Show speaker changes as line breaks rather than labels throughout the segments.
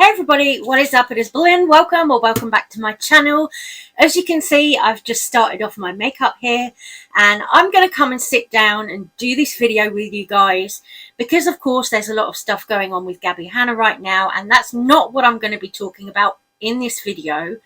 Everybody, what is up? It is Berlin. Welcome back to my channel. As you can see, I've just started off my makeup here, and I'm going to come and sit down and do this video with you guys because of course there's a lot of stuff going on with Gabbie Hanna right now, and that's not what I'm going to be talking about in this video,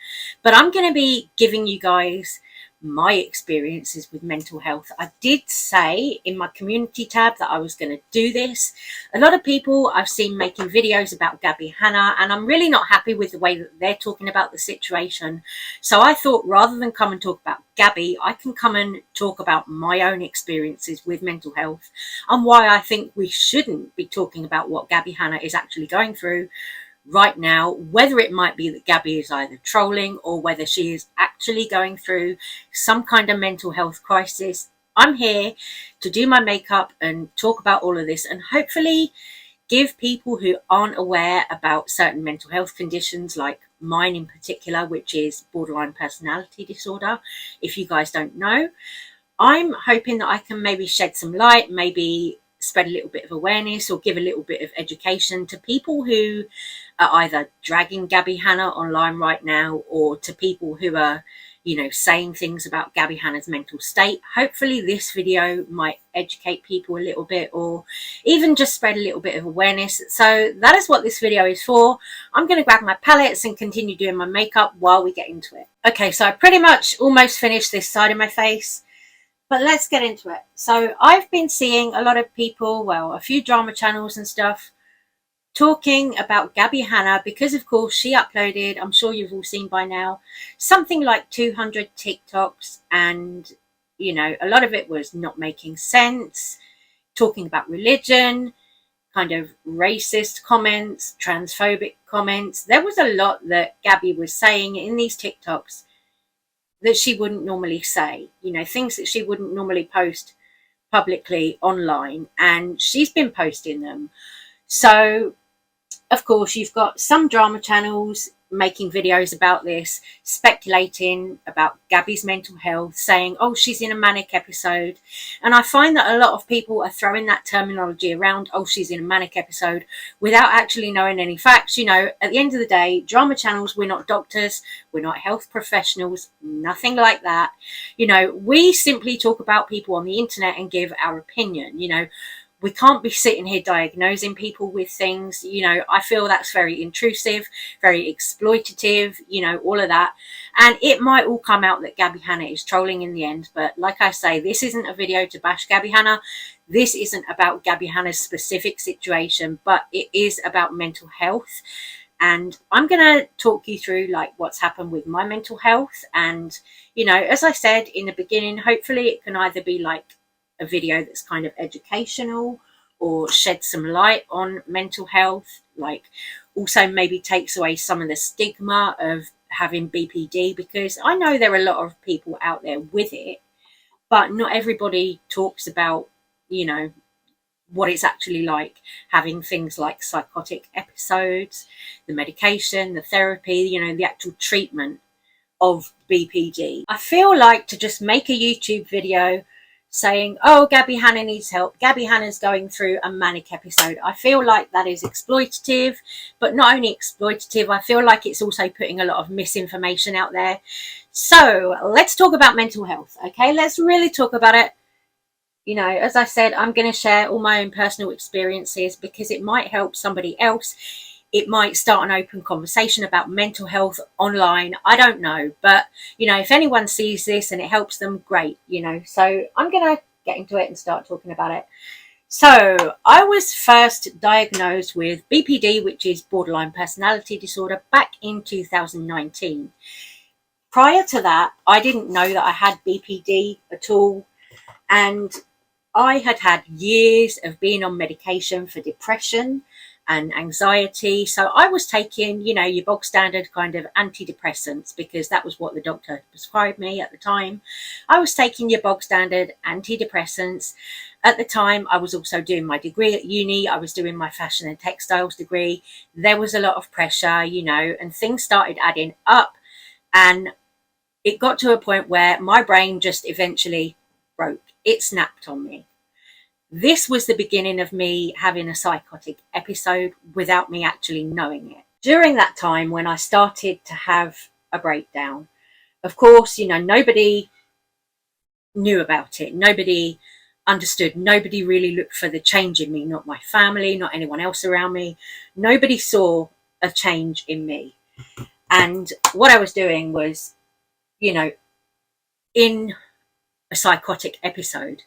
but I'm going to be giving you guys my experiences with mental health. I did say in my community tab that I was going to do this. A lot of people I've seen making videos about Gabbie Hanna, and I'm really not happy with the way that they're talking about the situation. So I thought rather than come and talk about Gabbie, I can come and talk about my own experiences with mental health and why I think we shouldn't be talking about what Gabbie Hanna is actually going through right now, whether it might be that Gabbie is either trolling or whether she is actually going through some kind of mental health crisis. I'm here to do my makeup and talk about all of this and hopefully give people who aren't aware about certain mental health conditions, like mine in particular, which is borderline personality disorder. If you guys don't know, I'm hoping that I can maybe shed some light, maybe spread a little bit of awareness or give a little bit of education to people who are either dragging Gabbie Hanna online right now, or to people who are, you know, saying things about Gabbie Hanna's mental state. Hopefully this video might educate people a little bit, or even just spread a little bit of awareness. So that is what this video is for. I'm going to grab my palettes and continue doing my makeup while we get into it. Okay, so I pretty much almost finished this side of my face, but let's get into it. So I've been seeing a lot of people, well, a few drama channels and stuff, talking about Gabbie Hanna because of course she uploaded, I'm sure you've all seen by now, something like 200 TikToks, and you know, a lot of it was not making sense, talking about religion, kind of racist comments, transphobic comments. There was a lot that Gabbie was saying in these TikToks that she wouldn't normally say, you know, things that she wouldn't normally post publicly online, and she's been posting them. So of course you've got some drama channels making videos about this, speculating about Gabbie's mental health, saying, oh, she's in a manic episode. And I find that a lot of people are throwing that terminology around, oh, she's in a manic episode, without actually knowing any facts. You know, at the end of the day, drama channels, we're not doctors, we're not health professionals, nothing like that. You know, we simply talk about people on the internet and give our opinion. You know, we can't be sitting here diagnosing people with things. You know, I feel that's very intrusive, very exploitative, you know, all of that. And it might all come out that Gabbie Hanna is trolling in the end. But like I say, this isn't a video to bash Gabbie Hanna. This isn't about Gabbie Hanna's specific situation, but it is about mental health. And I'm going to talk you through like what's happened with my mental health. And, you know, as I said in the beginning, hopefully it can either be like a video that's kind of educational or shed some light on mental health, like also maybe takes away some of the stigma of having BPD, because I know there are a lot of people out there with it, but not everybody talks about, you know, what it's actually like having things like psychotic episodes, the medication, the therapy, you know, the actual treatment of BPD. I feel like to just make a YouTube video saying, oh, Gabbie Hanna needs help, Gabbie Hanna's going through a manic episode, I feel like that is exploitative. But not only exploitative, I feel like it's also putting a lot of misinformation out there. So let's talk about mental health, okay? Let's really talk about it. You know, as I said, I'm going to share all my own personal experiences because it might help somebody else. It might start an open conversation about mental health online. I don't know. But, you know, if anyone sees this and it helps them, great, you know. So I'm going to get into it and start talking about it. So I was first diagnosed with BPD, which is borderline personality disorder, back in 2019. Prior to that, I didn't know that I had BPD at all. And I had had years of being on medication for depression and anxiety. So I was taking, you know, your bog standard kind of antidepressants because that was what the doctor prescribed me at the time. I was taking your bog standard antidepressants. At the time, I was also doing my degree at uni. I was doing my fashion and textiles degree. There was a lot of pressure, you know, and things started adding up. And it got to a point where my brain just eventually broke. It snapped on me. This was the beginning of me having a psychotic episode without me actually knowing it. During that time when I started to have a breakdown, of course, you know, nobody knew about it. Nobody understood. Nobody really looked for the change in me, not my family, not anyone else around me. Nobody saw a change in me. And what I was doing was, you know, in a psychotic episode,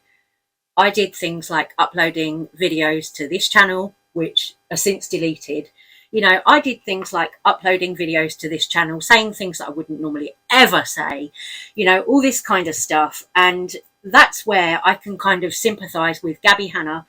I did things like uploading videos to this channel, which are since deleted. You know, I did things like uploading videos to this channel, saying things that I wouldn't normally ever say, you know, all this kind of stuff. And that's where I can kind of sympathize with Gabbie Hanna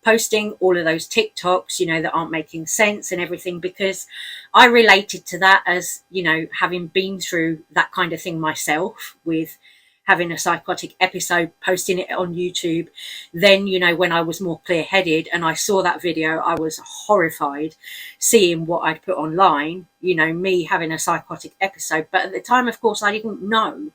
posting all of those TikToks, you know, that aren't making sense and everything, because I related to that as, you know, having been through that kind of thing myself with having a psychotic episode, posting it on YouTube. Then, you know, when I was more clear-headed and I saw that video, I was horrified seeing what I'd put online, you know, me having a psychotic episode. But at the time, of course, I didn't know.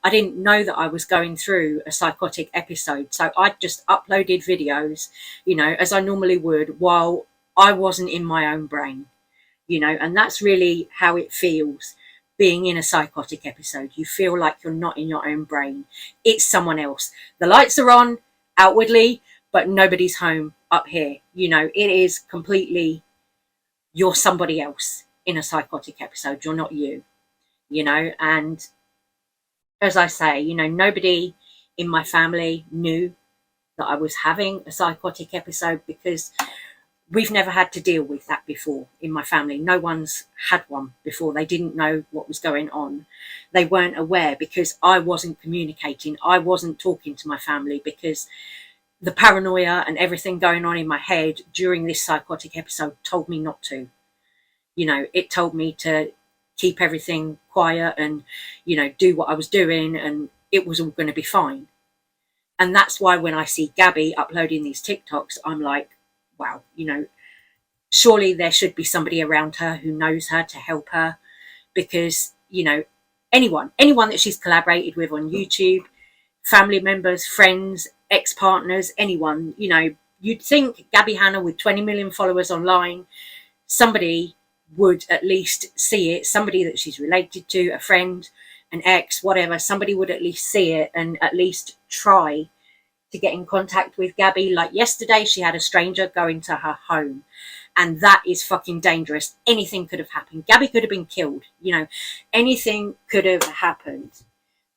I didn't know that I was going through a psychotic episode. So I just uploaded videos, you know, as I normally would while I wasn't in my own brain, you know, and that's really how it feels. Being in a psychotic episode, you feel like you're not in your own brain. It's someone else. The lights are on outwardly, but nobody's home up here. You know, it is completely, you're somebody else in a psychotic episode. You're not you, you know. And as I say, you know, nobody in my family knew that I was having a psychotic episode because we've never had to deal with that before in my family. No one's had one before. They didn't know what was going on. They weren't aware because I wasn't communicating. I wasn't talking to my family because the paranoia and everything going on in my head during this psychotic episode told me not to. You know, it told me to keep everything quiet and, you know, do what I was doing, and it was all going to be fine. And that's why when I see Gabbie uploading these TikToks, I'm like, wow, you know, surely there should be somebody around her who knows her to help her, because, you know, anyone that she's collaborated with on YouTube, family members, friends, ex-partners, anyone, you know, you'd think Gabbie Hanna with 20 million followers online, somebody would at least see it, somebody that she's related to, a friend, an ex, whatever, somebody would at least see it and at least try to get in contact with Gabbie. Like yesterday, she had a stranger go into her home, and that is fucking dangerous. Anything could have happened. Gabbie could have been killed, you know, anything could have happened.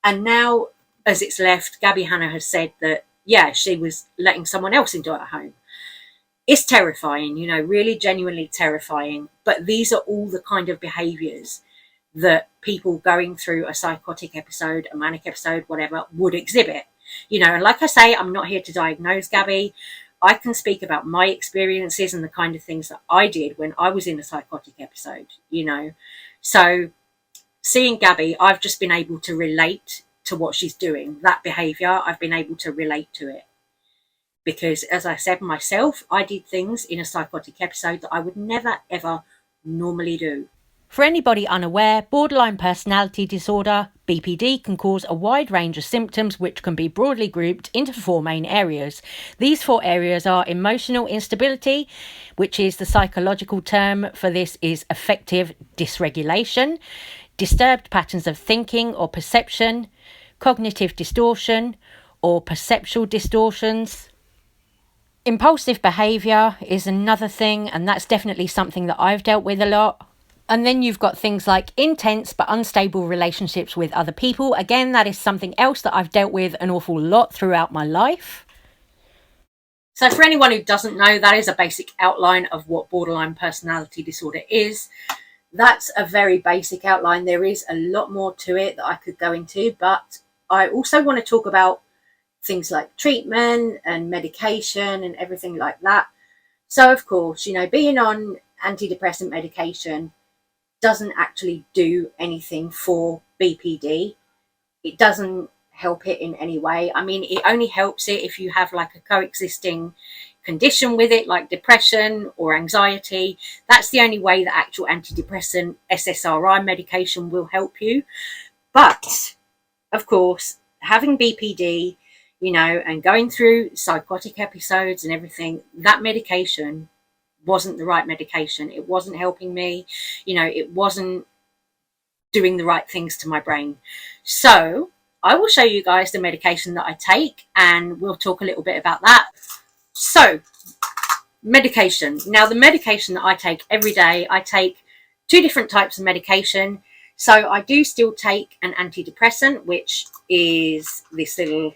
And now, as it's left, Gabbie Hanna has said that, yeah, she was letting someone else into her home. It's terrifying, you know, really genuinely terrifying. But these are all the kind of behaviours that people going through a psychotic episode, a manic episode, whatever, would exhibit. You know, and like I say, I'm not here to diagnose Gabbie. I can speak about my experiences and the kind of things that I did when I was in a psychotic episode, you know. So seeing Gabbie, I've just been able to relate to what she's doing. That behaviour, I've been able to relate to it. Because as I said myself, I did things in a psychotic episode that I would never, ever normally do.
For anybody unaware, borderline personality disorder, BPD, can cause a wide range of symptoms which can be broadly grouped into 4 main areas. These 4 areas are emotional instability, which is the psychological term for this is affective dysregulation, disturbed patterns of thinking or perception, cognitive distortion or perceptual distortions. Impulsive behaviour is another thing, and that's definitely something that I've dealt with a lot. And then you've got things like intense but unstable relationships with other people. Again, that is something else that I've dealt with an awful lot throughout my life.
So for anyone who doesn't know, that is a basic outline of what borderline personality disorder is. That's a very basic outline. There is a lot more to it that I could go into, but I also want to talk about things like treatment and medication and everything like that. So of course, you know, being on antidepressant medication doesn't actually do anything for BPD. It doesn't help it in any way. I mean, it only helps it if you have like a coexisting condition with it, like depression or anxiety. That's the only way that actual antidepressant SSRI medication will help you. But of course, having BPD, you know, and going through psychotic episodes and everything, that medication wasn't the right medication. It wasn't helping me, you know, it wasn't doing the right things to my brain. So I will show you guys the medication that I take, and we'll talk a little bit about that. So medication. Now, the medication that I take every day, I take 2 different types of medication. So I do still take an antidepressant, which is this little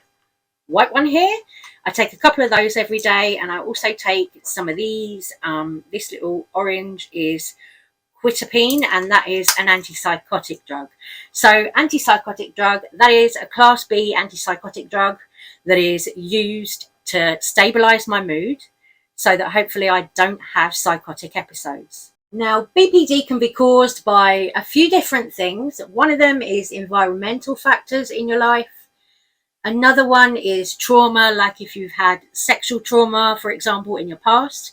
white one here. I take a couple of those every day, and I also take some of these. This little orange is quetiapine, and that is an antipsychotic drug. So antipsychotic drug, that is a class B antipsychotic drug that is used to stabilize my mood so that hopefully I don't have psychotic episodes. Now, BPD can be caused by a few different things. One of them is environmental factors in your life. Another one is trauma, like if you've had sexual trauma, for example, in your past.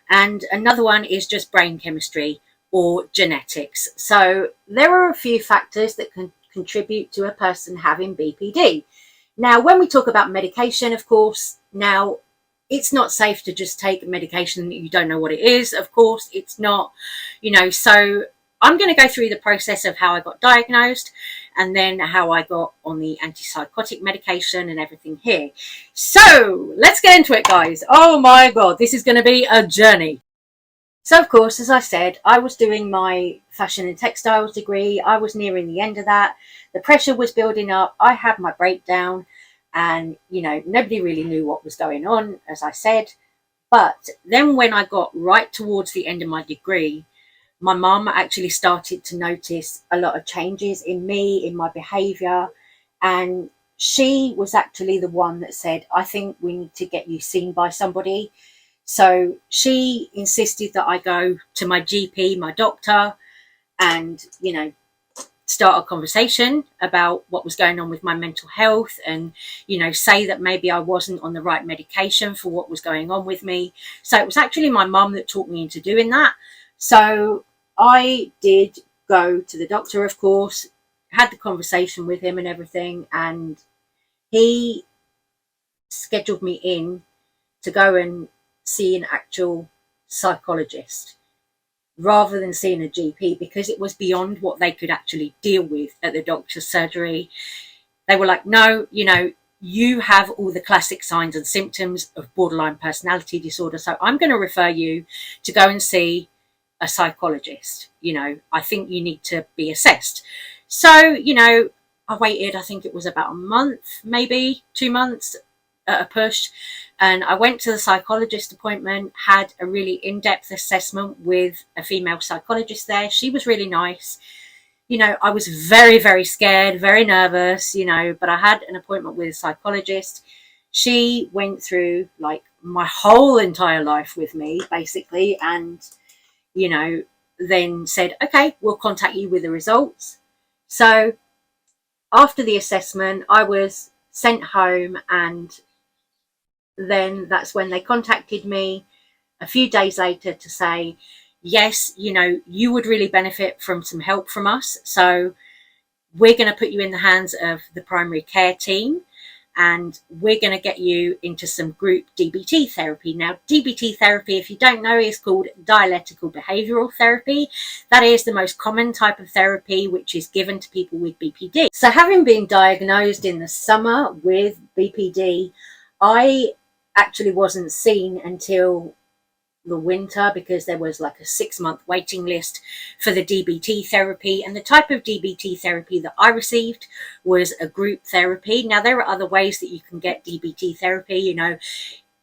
And another one is just brain chemistry or genetics. So there are a few factors that can contribute to a person having BPD. Now, when we talk about medication, of course, now it's not safe to just take medication that you don't know what it is. Of course, it's not, you know, so I'm going to go through the process of how I got diagnosed and then how I got on the antipsychotic medication and everything here. So let's get into it, guys. Oh my God, this is going to be a journey. So of course, as I said, I was doing my fashion and textiles degree. I was nearing the end of that. The pressure was building up. I had my breakdown and, you know, nobody really knew what was going on, as I said. But then when I got right towards the end of my degree, my mum actually started to notice a lot of changes in me, in my behaviour. And she was actually the one that said, I think we need to get you seen by somebody. So she insisted that I go to my GP, my doctor, and, you know, start a conversation about what was going on with my mental health and, you know, say that maybe I wasn't on the right medication for what was going on with me. So it was actually my mum that talked me into doing that. So I did go to the doctor, of course, had the conversation with him and everything, and he scheduled me in to go and see an actual psychologist rather than seeing a GP, because it was beyond what they could actually deal with at the doctor's surgery. They were like, no, you know, you have all the classic signs and symptoms of borderline personality disorder, so I'm going to refer you to go and see a psychologist. You know, I think you need to be assessed. So, you know, I waited, I think it was about a month, maybe 2 months at a push. And I went to the psychologist appointment, had a really in-depth assessment with a female psychologist there. She was really nice. You know, I was very, very scared, very nervous, you know, but I had an appointment with a psychologist. She went through like my whole entire life with me, basically. And, you know, then said, okay, we'll contact you with the results. So after the assessment, I was sent home, and then that's when they contacted me a few days later to say, yes, you know, you would really benefit from some help from us. So we're going to put you in the hands of the primary care team, and we're going to get you into some group DBT therapy. Now, DBT therapy, if you don't know, is called dialectical behavioral therapy. That is the most common type of therapy which is given to people with BPD. So having been diagnosed in the summer with BPD, I actually wasn't seen until the winter, because there was like a 6-month waiting list for the DBT therapy. And the type of DBT therapy that I received was a group therapy. Now, there are other ways that you can get DBT therapy, you know,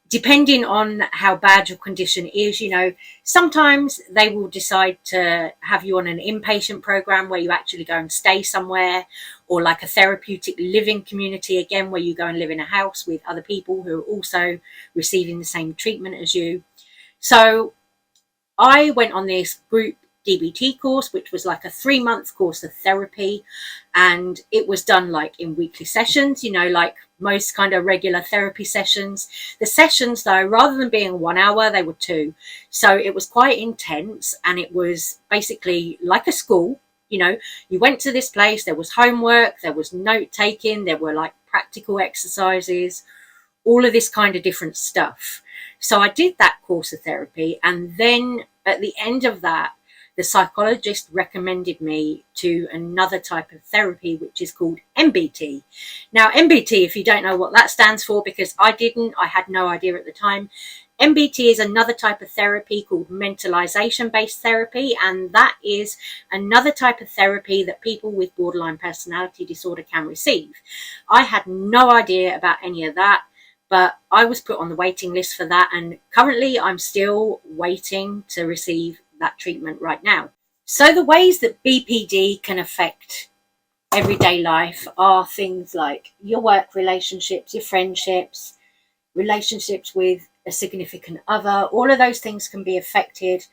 depending on how bad your condition is. You know, sometimes they will decide to have you on an inpatient program where you actually go and stay somewhere, or like a therapeutic living community, again, where you go and live in a house with other people who are also receiving the same treatment as you. So I went on this group DBT course, which was like a 3-month course of therapy, and it was done like in weekly sessions, you know, like most kind of regular therapy sessions. The sessions, though, rather than being 1 hour, they were 2. So it was quite intense, and it was basically like a school. You know, you went to this place, there was homework, there was note taking, there were like practical exercises, all of this kind of different stuff. So I did that course of therapy, and then at the end of that, the psychologist recommended me to another type of therapy, which is called MBT. Now, MBT, if you don't know what that stands for, because I had no idea at the time. MBT is another type of therapy called mentalization-based therapy, and that is another type of therapy that people with borderline personality disorder can receive. I had no idea about any of that, but I was put on the waiting list for that, and currently I'm still waiting to receive that treatment right now. So the ways that BPD can affect everyday life are things like your work relationships, your friendships, relationships with a significant other. All of those things can be affected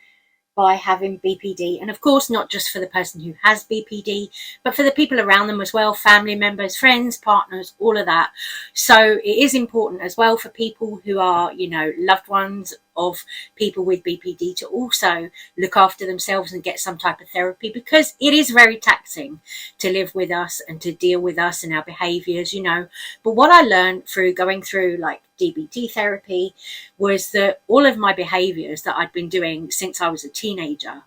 by having BPD, and of course not just for the person who has BPD, but for the people around them as well, family members, friends, partners, all of that. So it is important as well for people who are, you know, loved ones of people with BPD to also look after themselves and get some type of therapy, because it is very taxing to live with us and to deal with us and our behaviors, you know. But what I learned through going through like DBT therapy was that all of my behaviors that I'd been doing since I was a teenager,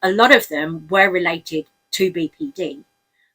a lot of them were related to BPD.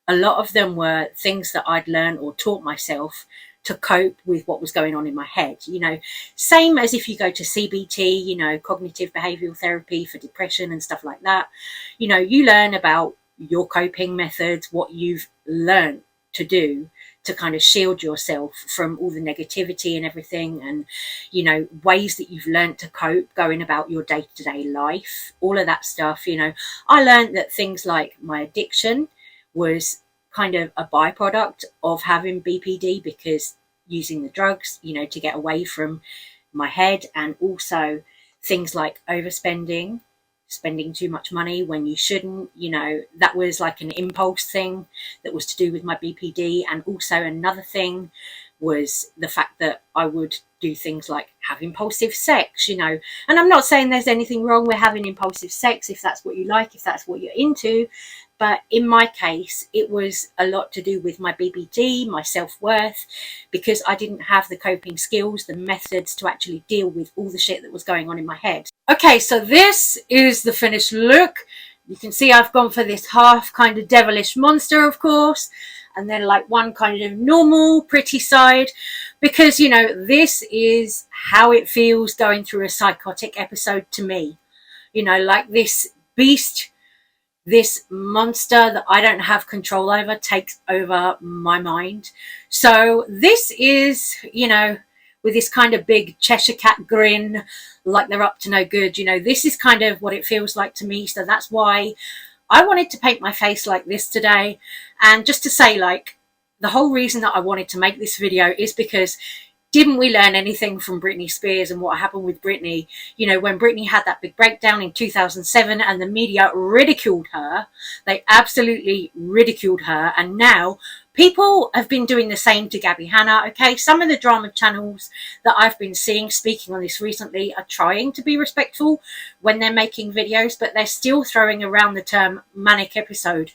A lot of them were things that I'd learned or taught myself to cope with what was going on in my head. You know, same as if you go to CBT, you know, cognitive behavioral therapy for depression and stuff like that. You know, you learn about your coping methods, what you've learned to do to kind of shield yourself from all the negativity and everything, and, you know, ways that you've learned to cope going about your day-to-day life, all of that stuff. You know, I learned that things like my addiction was kind of a byproduct of having BPD, because using the drugs, you know, to get away from my head, and also things like overspending, spending too much money when you shouldn't, you know, that was like an impulse thing that was to do with my BPD. And also another thing was the fact that I would do things like have impulsive sex, you know. And I'm not saying there's anything wrong with having impulsive sex if that's what you like, if that's what you're into. But in my case, it was a lot to do with my BPD, my self-worth, because I didn't have the coping skills, the methods to actually deal with all the shit that was going on in my head. Okay, so this is the finished look. You can see I've gone for this half kind of devilish monster, of course, and then like one kind of normal, pretty side, because, you know, this is how it feels going through a psychotic episode to me. You know, like this beast, this monster that I don't have control over takes over my mind. So this is, you know, with this kind of big Cheshire cat grin, like they're up to no good, you know, this is kind of what it feels like to me. So that's why I wanted to paint my face like this today. And just to say, like, the whole reason that I wanted to make this video is because didn't we learn anything from Britney Spears and what happened with Britney? You know, when Britney had that big breakdown in 2007 and the media ridiculed her, they absolutely ridiculed her. And now people have been doing the same to Gabbie Hanna. Okay, some of the drama channels that I've been seeing speaking on this recently are trying to be respectful when they're making videos, but they're still throwing around the term manic episode,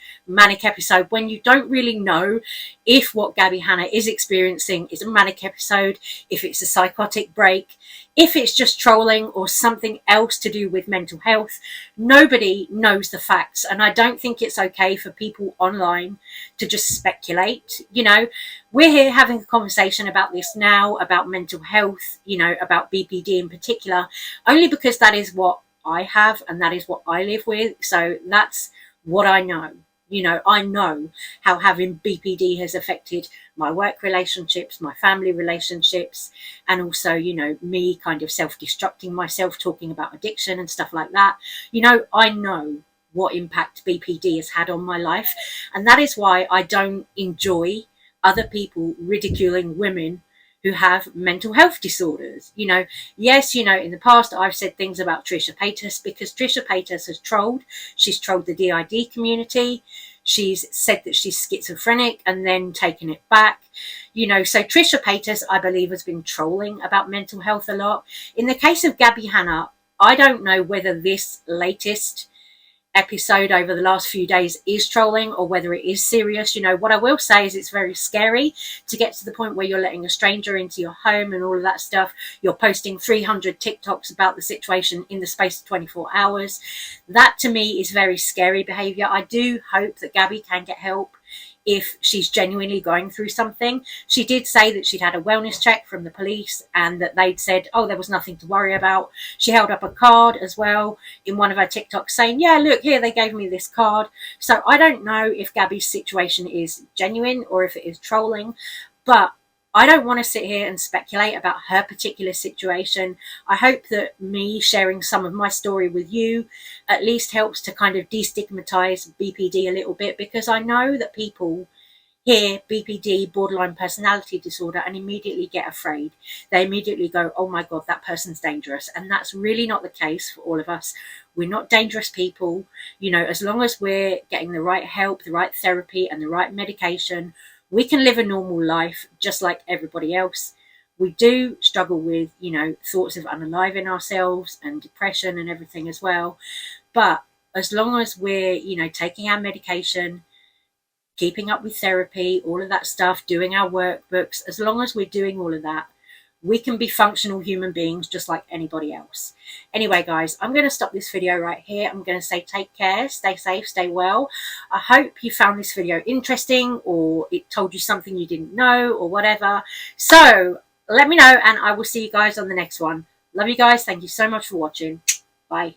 when you don't really know if what Gabbie Hanna is experiencing is a manic episode, if it's a psychotic break, if it's just trolling or something else to do with mental health. Nobody knows the facts, and I don't think it's okay for people online to just speculate. You know, we're here having a conversation about this now, about mental health, you know, about BPD in particular, only because that is what I have and that is what I live with. So that's what I know. You know, I know how having BPD has affected my work relationships, my family relationships, and also, you know, me kind of self-destructing myself, talking about addiction and stuff like that. You know, I know what impact BPD has had on my life. And that is why I don't enjoy other people ridiculing women who have mental health disorders. You know, yes, you know, in the past I've said things about Trisha Paytas because Trisha Paytas has trolled. She's trolled the DID community. She's said that she's schizophrenic and then taken it back. You know, so Trisha Paytas, I believe, has been trolling about mental health a lot. In the case of Gabbie Hanna, I don't know whether this latest episode over the last few days is trolling or whether it is serious. You know, what I will say is it's very scary to get to the point where you're letting a stranger into your home and all of that stuff. You're posting 300 TikToks about the situation in the space of 24 hours. That to me is very scary behavior. I do hope that Gabbie can get help if she's genuinely going through something. She did say that she'd had a wellness check from the police and that they'd said, oh, there was nothing to worry about. She held up a card as well in one of her TikToks saying, yeah, look here, they gave me this card. So I don't know if Gabbie's situation is genuine or if it is trolling, but I don't want to sit here and speculate about her particular situation. I hope that me sharing some of my story with you at least helps to kind of destigmatize BPD a little bit, because I know that people hear BPD, borderline personality disorder, and immediately get afraid. They immediately go, oh my God, that person's dangerous. And that's really not the case for all of us. We're not dangerous people. You know, as long as we're getting the right help, the right therapy, and the right medication, we can live a normal life just like everybody else. We do struggle with, you know, thoughts of unaliving ourselves and depression and everything as well. But as long as we're, you know, taking our medication, keeping up with therapy, all of that stuff, doing our workbooks, as long as we're doing all of that, we can be functional human beings just like anybody else. Anyway, guys, I'm going to stop this video right here. I'm going to say take care, stay safe, stay well. I hope you found this video interesting or it told you something you didn't know or whatever. So let me know and I will see you guys on the next one. Love you guys. Thank you so much for watching. Bye.